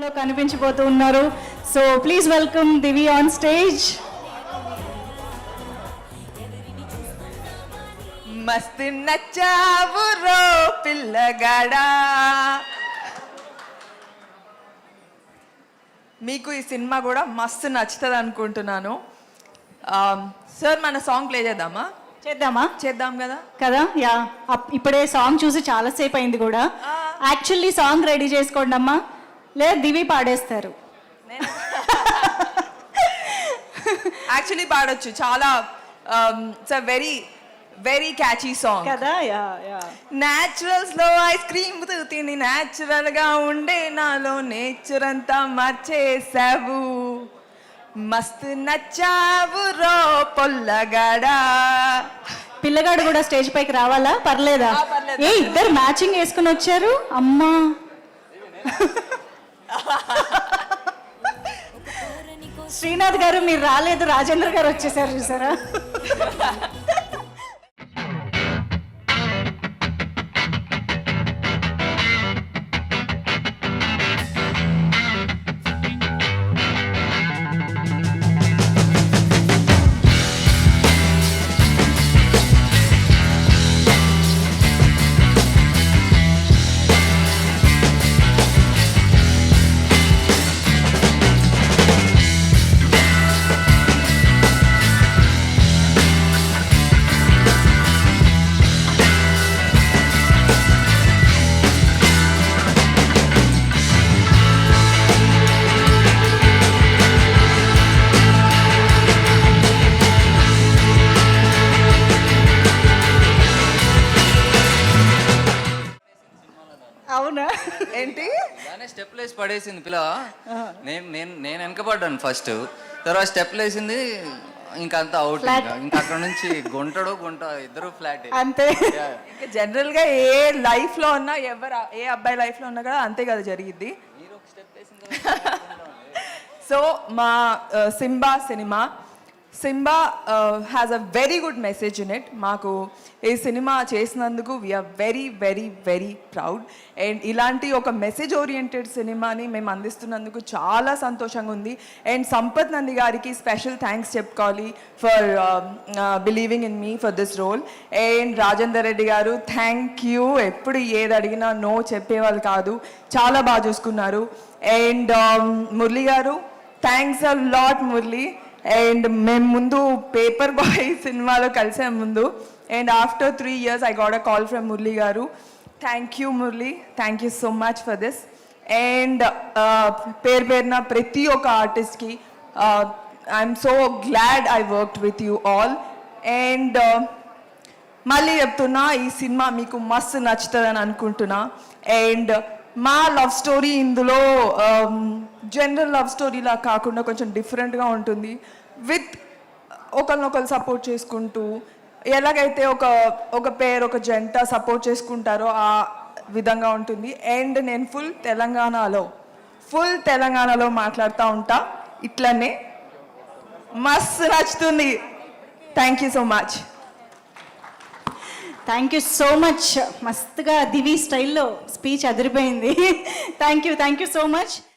సినిమాలో కనిపించబోతూ ఉన్నారు. So please welcome Divi on stage. మస్తు నచ్చావు రో పిల్లగాడా. మీకు ఈ సినిమా కూడా మస్తు నచ్చుతుంది అనుకుంటున్నాను. సార్ మన సాంగ్ ప్లే చేద్దామా? చేద్దాం కదా. యా, ఇప్పుడే సాంగ్ చూసి చాలాసేపు అయింది కూడా. యాక్చువల్లీ సాంగ్ రెడీ చేసుకోండి అమ్మా, లేదా దివి పాడేస్తారు. యాక్చువల్లీ పాడొచ్చు, చాలా it's a very very catchy song కదా. Yeah yeah. న్యాచురల్స్ లో ఐస్ క్రీమ్ తిని న్యాచురల్ గా ఉండే నాలో నేచర్ అంతా మార్చేసావు. మస్తు నచ్చావు రో పొల్లగాడా. పిల్లగాడు కూడా స్టేజ్ పైకి రావాలా? పర్లేదా? ఏ ఇద్దరు మ్యాచింగ్ వేసుకుని వచ్చారు అమ్మా. శ్రీనాథ్ గారు మీరు రాలేదు, రాజేంద్ర గారు వచ్చేసారు చూసారా. అవునా? ఏంటి దానే స్టెప్ లేసి పడేసింది పిల్ల. నేను వెనకబడ్డాను ఫస్ట్, తర్వాత స్టెప్ లేసింది, ఇంకా అంతా అవుట్. ఇంకా అక్కడ నుంచి గుంట ఇద్దరు ఫ్లాట్ అంతే. ఇంకా జనరల్ గా ఏ లైఫ్ లో ఉన్నా, ఏ అబ్బాయి లైఫ్ లో ఉన్నా కూడా అంతే కదా జరిగిద్ది. సో మా Simba has a very good message in it. మాకు ఈ సినిమా చేసినందుకు we are very very very proud. And ఇలాంటి ఒక మెసేజ్ ఓరియంటెడ్ సినిమాని మేము అందిస్తున్నందుకు చాలా సంతోషంగా ఉంది. అండ్ సంపత్ నంది గారికి స్పెషల్ థ్యాంక్స్ చెప్పుకోవాలి for believing in me for this role. And Rajender Reddy గారు థ్యాంక్ యూ. ఎప్పుడు ఏది అడిగినా నో చెప్పేవాళ్ళు కాదు, చాలా బాగా చూసుకున్నారు. And Murali garu thanks a lot Murali. And మేము ముందు పేపర్ బాయ్ సినిమాలో కలిసే ముందు, and after 3 years I got a call from Murali garu. Thank you Murali, thank you so much for this. And పేరున ప్రతి ఒక్క ఆర్టిస్ట్కి I'm so glad I worked with you all. And మళ్ళీ చెప్తున్నా, ఈ సినిమా మీకు మస్తు నచ్చుతుందని అనుకుంటున్నా. అండ్ మా లవ్ స్టోరీ ఇందులో జనరల్ లవ్ స్టోరీలా కాకుండా కొంచెం డిఫరెంట్గా ఉంటుంది. విత్ ఒకరినొకరు సపోర్ట్ చేసుకుంటూ, ఎలాగైతే ఒక పేరు ఒక జంట సపోర్ట్ చేసుకుంటారో ఆ విధంగా ఉంటుంది. అండ్ నేను ఫుల్ తెలంగాణలో మాట్లాడుతూ ఉంటా, ఇట్లనే మస్తు నచ్చుతుంది. Thank you so much. Thank you so much. మస్తుగా దివి స్టైల్లో స్పీచ్ అదిరిపోయింది. Thank you so much.